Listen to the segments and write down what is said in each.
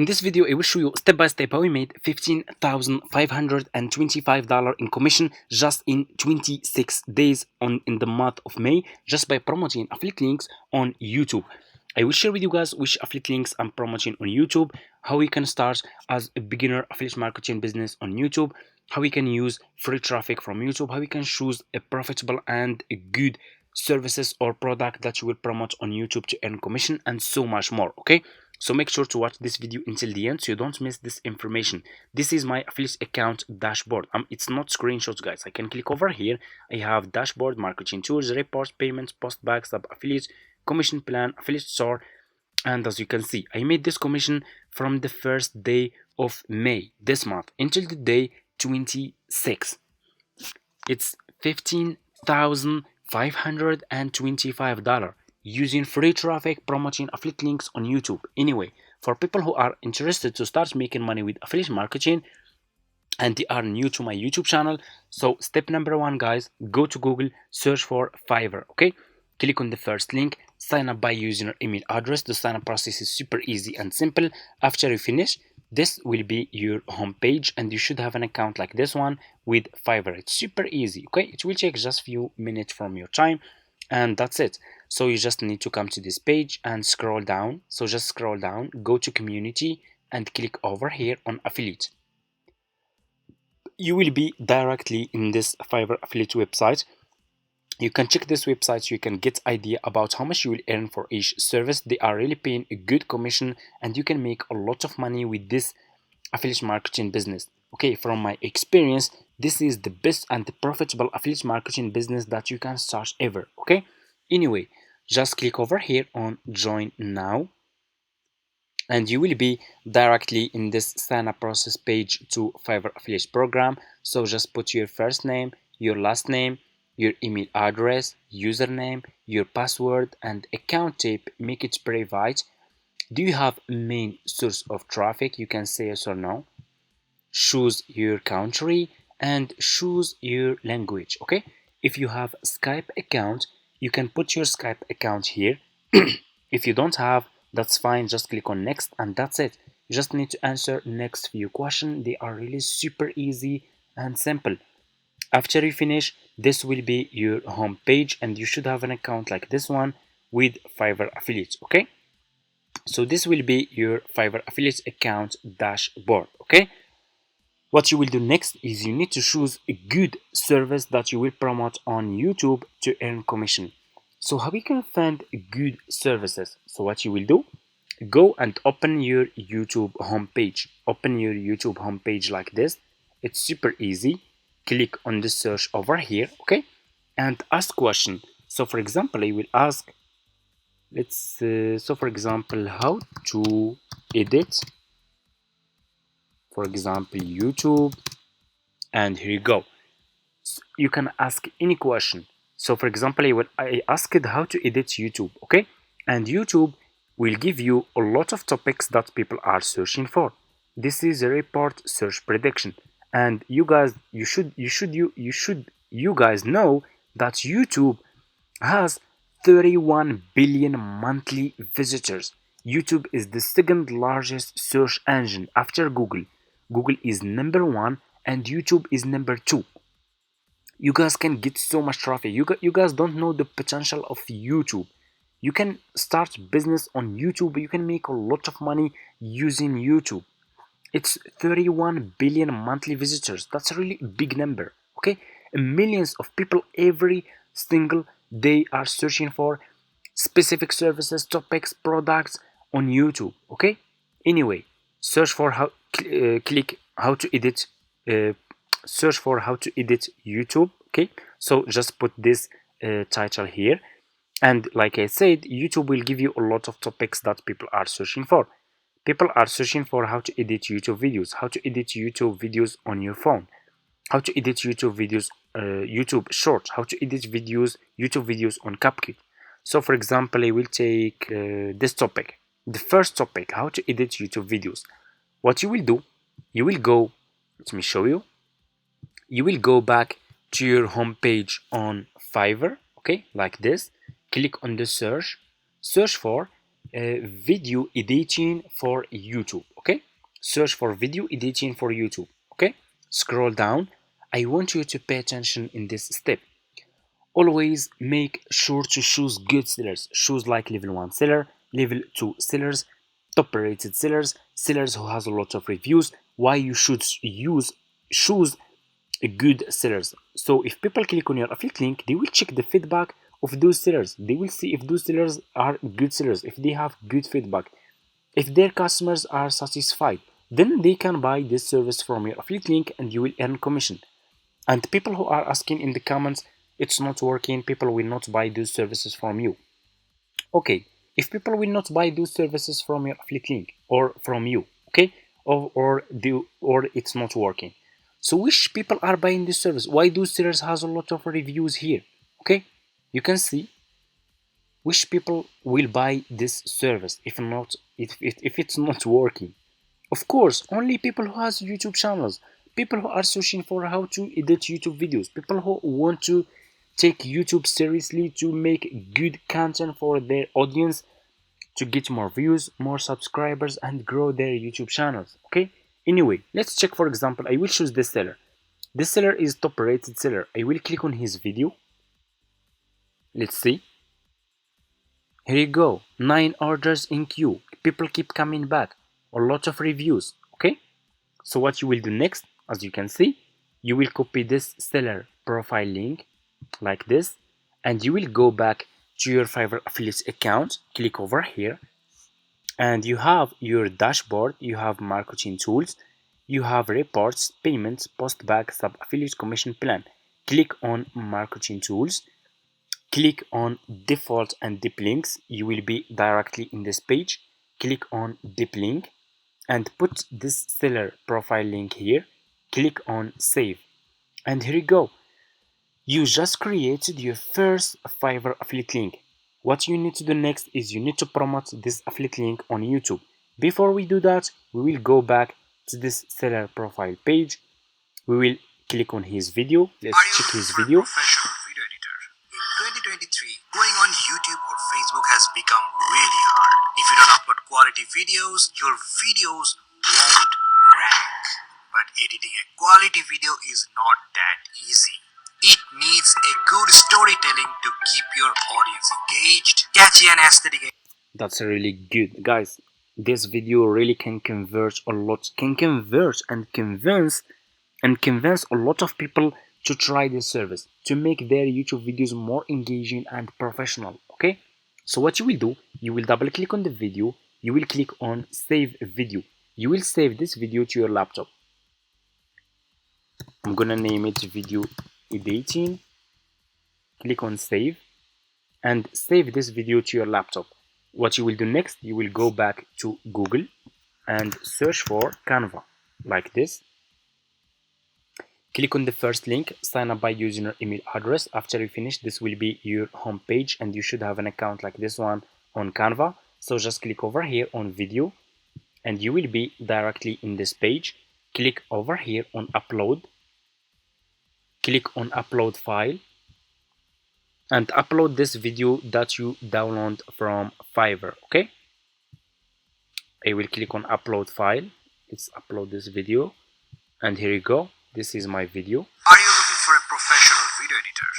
In this video, I will show you step by step how we made $15,525 in commission just in 26 days in the month of May, just by promoting affiliate links on YouTube. I will share with you guys which affiliate links I'm promoting on YouTube, how we can start as a beginner affiliate marketing business on YouTube, how we can use free traffic from YouTube, how we can choose a profitable and a good services or product that you will promote on YouTube to earn commission, and so much more. Okay, so make sure to watch this video until the end so you don't miss this information. This is my affiliate account dashboard. It's not screenshots, guys. I can click over here. I have dashboard, marketing tools, reports, payments, post bags, sub affiliates, commission plan, affiliate store, and as you can see, I made this commission from the first day of May this month until the day 26. It's $15,525 using free traffic promoting affiliate links on YouTube. Anyway, for people who are interested to start making money with affiliate marketing and they are new to my YouTube channel, so step number one, guys, go to Google, search for Fiverr. Okay, click on the first link, sign up by using your email address. The sign up process is super easy and simple. After you finish, this will be your home page and you should have an account like this one with Fiverr. It's super easy. Okay, it will take just few minutes from your time and that's it. So you just need to come to this page and scroll down. So just scroll down, go to community and click over here on affiliate. You will be directly in this Fiverr affiliate website. You can check this website so you can get idea about how much you will earn for each service. They are really paying a good commission and you can make a lot of money with this affiliate marketing business. Okay, from my experience, this is the best and the profitable affiliate marketing business that you can start ever. Okay, anyway, just click over here on join now and you will be directly in this sign up process page to Fiverr affiliate program. So just put your first name, your last name, your email address, username, your password and account type. Make it private. Do you have a main source of traffic? You can say yes or no. Choose your country and choose your language. Okay, if you have Skype account, you can put your Skype account here. If you don't have, that's fine, just click on next and that's it. You just need to answer next few questions. They are really super easy and simple. After you finish, this will be your home page and you should have an account like this one with Fiverr affiliates. Okay, so this will be your Fiverr affiliates account dashboard. Okay, what you will do next is you need to choose a good service that you will promote on YouTube to earn commission. So how we can find good services? So what you will do, go and open your YouTube homepage. Open your YouTube homepage like this. It's super easy. Click on the search over here, okay, and ask question. So for example, I will ask, so for example, how to edit, for example, YouTube, and here you go. So you can ask any question. So for example, I asked how to edit YouTube, okay, and YouTube will give you a lot of topics that people are searching for. This is a report search prediction, and you guys, you guys know that YouTube has 31 billion monthly visitors. YouTube is the second largest search engine after Google. Google is number one and YouTube is number two. You guys can get so much traffic. You guys don't know the potential of YouTube. You can start business on YouTube. You can make a lot of money using YouTube. It's 31 billion monthly visitors. That's a really big number. Okay, millions of people every single day are searching for specific services, topics, products on YouTube. Okay, anyway, search for how click how to edit search for how to edit YouTube. Okay, so just put this title here, and like I said, YouTube will give you a lot of topics that people are searching for. People are searching for how to edit YouTube videos, how to edit YouTube videos on your phone, how to edit YouTube videos, YouTube shorts, how to edit YouTube videos on CapCut. So for example, I will take this topic, the first topic, how to edit YouTube videos. What you will do, you will go, let me show you. You will go back to your home page on Fiverr, okay, like this. Click on the search for video editing for YouTube. Okay, search for video editing for YouTube. Okay, scroll down. I want you to pay attention in this step. Always make sure to choose good sellers. Choose like level 1 seller, level 2 sellers, top rated sellers, sellers who has a lot of reviews. Why you should choose good sellers? So if people click on your affiliate link, they will check the feedback of those sellers. They will see if those sellers are good sellers, if they have good feedback, if their customers are satisfied. Then they can buy this service from your affiliate link and you will earn commission. And people who are asking in the comments, it's not working, people will not buy those services from you. Okay, if people will not buy those services from your affiliate link or from you, okay, or it's not working. So which people are buying this service? Why those sellers has a lot of reviews here? Okay, you can see which people will buy this service if it's not working. Of course, only people who has YouTube channels, people who are searching for how to edit YouTube videos, people who want to take YouTube seriously, to make good content for their audience, to get more views, more subscribers, and grow their YouTube channels. Okay. Anyway, let's check. For example, I will choose this seller. This seller is top rated seller. I will click on his video. Let's see. Here you go. 9 orders in queue. People keep coming back. A lot of reviews. Okay. So what you will do next, as you can see, you will copy this seller profile link like this, and you will go back to your Fiverr affiliates account. Click over here, and you have your dashboard, you have marketing tools, you have reports, payments, post back, sub affiliate commission plan. Click on marketing tools, click on default and deep links. You will be directly in this page. Click on deep link and put this seller profile link here. Click on save, and here you go. You just created your first Fiverr affiliate link. What you need to do next is you need to promote this affiliate link on YouTube. Before we do that, we will go back to this seller profile page. We will click on his video. Let's check his video. Professional video editor. In 2023, going on YouTube or Facebook has become really hard. If you don't upload quality videos, your videos won't rank. But editing a quality video is not that easy. It needs a good storytelling to keep your audience engaged, catchy and aesthetic. That's really good, guys. This video really can convert a lot, can convert and convince a lot of people to try this service, to make their YouTube videos more engaging and professional. Okay, so what you will do, you will double click on the video, you will click on save video, you will save this video to your laptop. I'm gonna name it video editing. Click on save and save this video to your laptop. What you will do next, you will go back to Google and search for Canva like this. Click on the first link, sign up by using your email address. After you finish, this will be your home page and you should have an account like this one on Canva. So just click over here on video and you will be directly in this page. Click over here on upload. Click on upload file and upload this video that you download from Fiverr. Okay, I will click on upload file. Let's upload this video and here you go. This is my video. Are you looking for a professional video editor?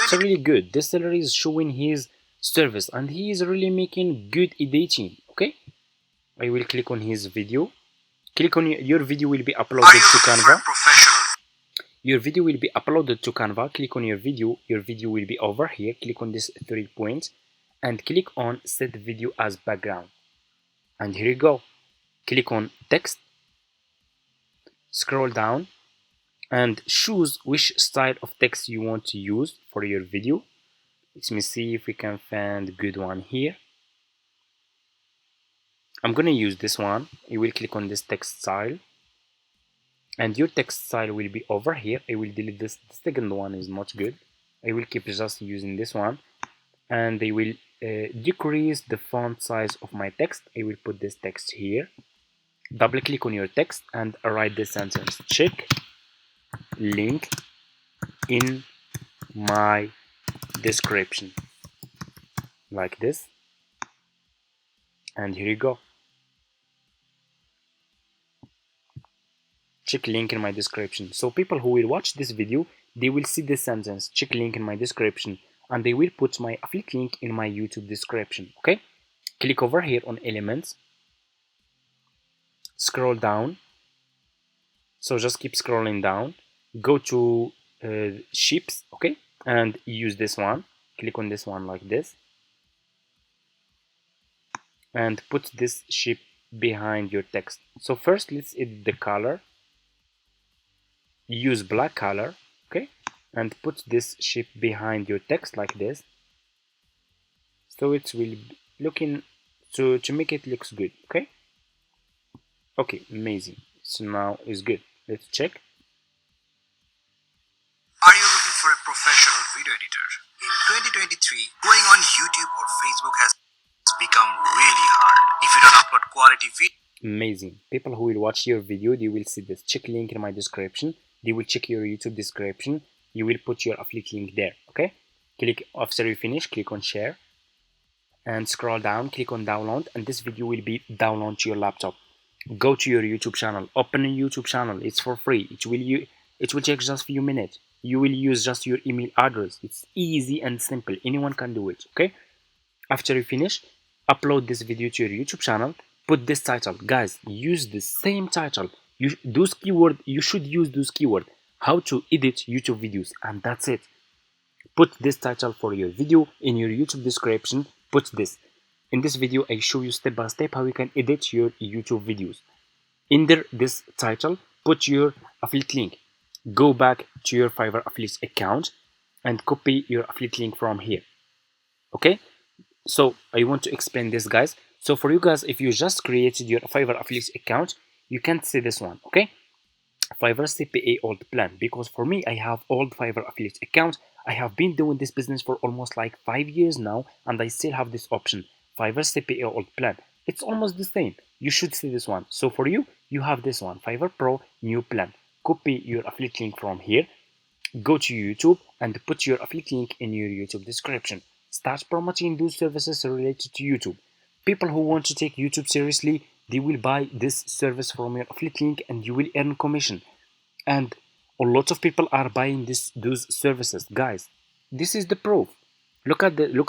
It's really good. This seller is showing his service and he is really making good editing. Okay, I will click on his video. Click on your video will be uploaded to Canva. Your video will be uploaded to Canva. Click on your video will be over here. Click on this 3 points and click on set video as background. And here you go. Click on text, scroll down and choose which style of text you want to use for your video. Let me see if we can find a good one here. I'm gonna use this one. You will click on this text style and your text style will be over here. I will delete this. The second one is not good. I will keep just using this one and I will decrease the font size of my text. I will put this text here. Double click on your text and write this sentence: check link in my description, like this. And here you go. Check link in my description. So people who will watch this video, they will see this sentence, check link in my description, and they will put my affiliate link in my YouTube description. Okay, click over here on elements, scroll down. So just keep scrolling down, go to ships, okay, and use this one. Click on this one like this, and put this ship behind your text. So first let's edit the color, use black color, okay, and put this ship behind your text like this, so it will be looking to make it looks good. Okay, amazing. So now it's good. Let's check. Are you looking for a professional video editor? In 2023, going on YouTube or Facebook has become really hard. If you don't upload quality video, Amazing. People who will watch your video, they will see this check link in my description. They will check your YouTube description. You will put your affiliate link there. Okay, click after you finish, click on share and scroll down, click on download, and this video will be download to your laptop. Go to your YouTube channel, open a YouTube channel. It's for free. It will take just a few minutes. You will use just your email address. It's easy and simple. Anyone can do it. Okay, after you finish, upload this video to your YouTube channel. Put this title, guys. Use the same title. You should use those keywords. How to edit YouTube videos, and that's it. Put this title for your video in your YouTube description. Put this. In this video, I show you step by step how you can edit your YouTube videos. Under this title, put your affiliate link. Go back to your Fiverr affiliate account and copy your affiliate link from here. Okay, so I want to explain this, guys. So for you guys, if you just created your Fiverr affiliate account, you can't see this one. Okay, Fiverr CPA old plan, because for me, I have old Fiverr affiliate account. I have been doing this business for almost like 5 years now, and I still have this option, Fiverr CPA old plan. It's almost the same. You should see this one. So for you, you have this one, Fiverr Pro new plan. Copy your affiliate link from here. Go to YouTube and put your affiliate link in your YouTube description. Start promoting those services related to YouTube. People who want to take YouTube seriously, they will buy this service from your affiliate link and you will earn commission. And a lot of people are buying those services, guys. This is the proof. Look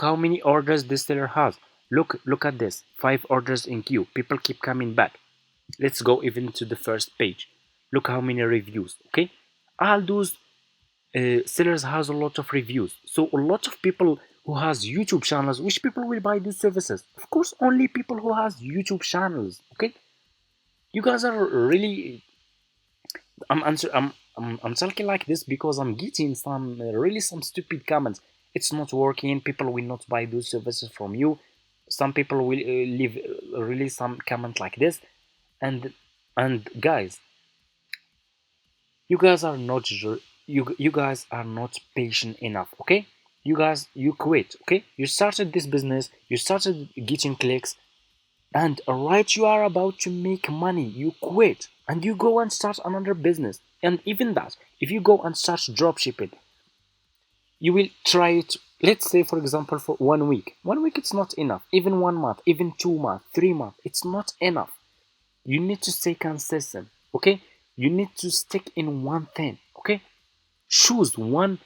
how many orders this seller has. Look at this, 5 orders in queue. People keep coming back. Let's go even to the first page. Look how many reviews. Okay, all those sellers has a lot of reviews. So a lot of people who has YouTube channels, which people will buy these services? Of course, only people who has YouTube channels. Okay, you guys are really. I'm talking like this because I'm getting some really some stupid comments. It's not working. People will not buy those services from you. Some people will leave really some comment like this, and guys, you guys are not you guys are not patient enough. Okay, you quit. Okay, you started this business, you started getting clicks, and right you are about to make money, you quit and you go and start another business. And even that, if you go and start dropshipping, you will try it, let's say for example for 1 week. 1 week it's not enough. Even 1 month, even 2 months, 3 months, it's not enough. You need to stay consistent. Okay, you need to stick in one thing. Okay, choose one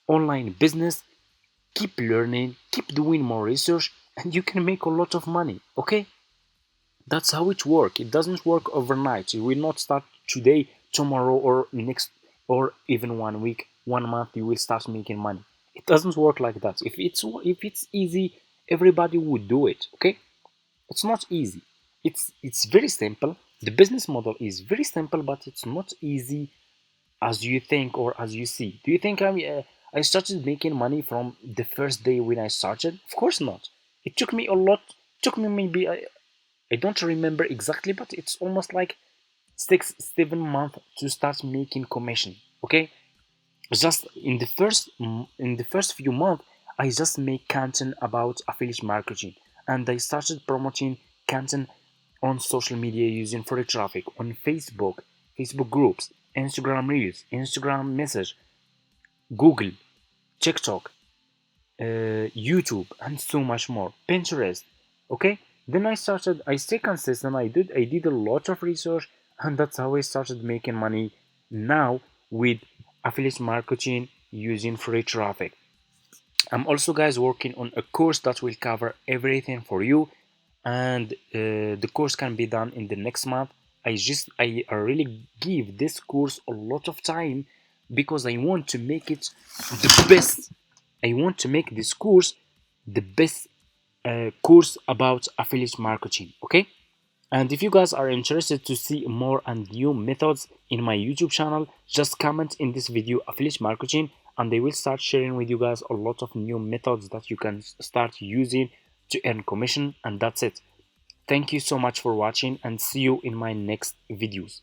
online business, keep learning, keep doing more research, and you can make a lot of money. Okay, that's how it works. It doesn't work overnight. You will not start today, tomorrow, or next, or even 1 week, 1 month. You will start making money. It doesn't work like that. If it's easy, everybody would do it. Okay, it's not easy. It's very simple. The business model is very simple, but it's not easy as you think or as you see. Do you think I started making money from the first day when I started? Of course not. It took me a lot. Took me maybe I don't remember exactly, but it's almost like 6-7 months to start making commission. Okay, just in the first few months, I just make content about affiliate marketing, and I started promoting content on social media using free traffic on Facebook groups, Instagram Reels, Instagram Message, Google, TikTok, YouTube, and so much more. Pinterest. Okay, Then I stay consistent. I did a lot of research, and that's how I started making money now with affiliate marketing using free traffic. I'm also, guys, working on a course that will cover everything for you, and the course can be done in the next month. I really give this course a lot of time because I want to make it the best. I want to make this course the best course about affiliate marketing. Okay. And if you guys are interested to see more and new methods in my YouTube channel, just comment in this video affiliate marketing, and they will start sharing with you guys a lot of new methods that you can start using to earn commission. And that's it. Thank you so much for watching, and see you in my next videos.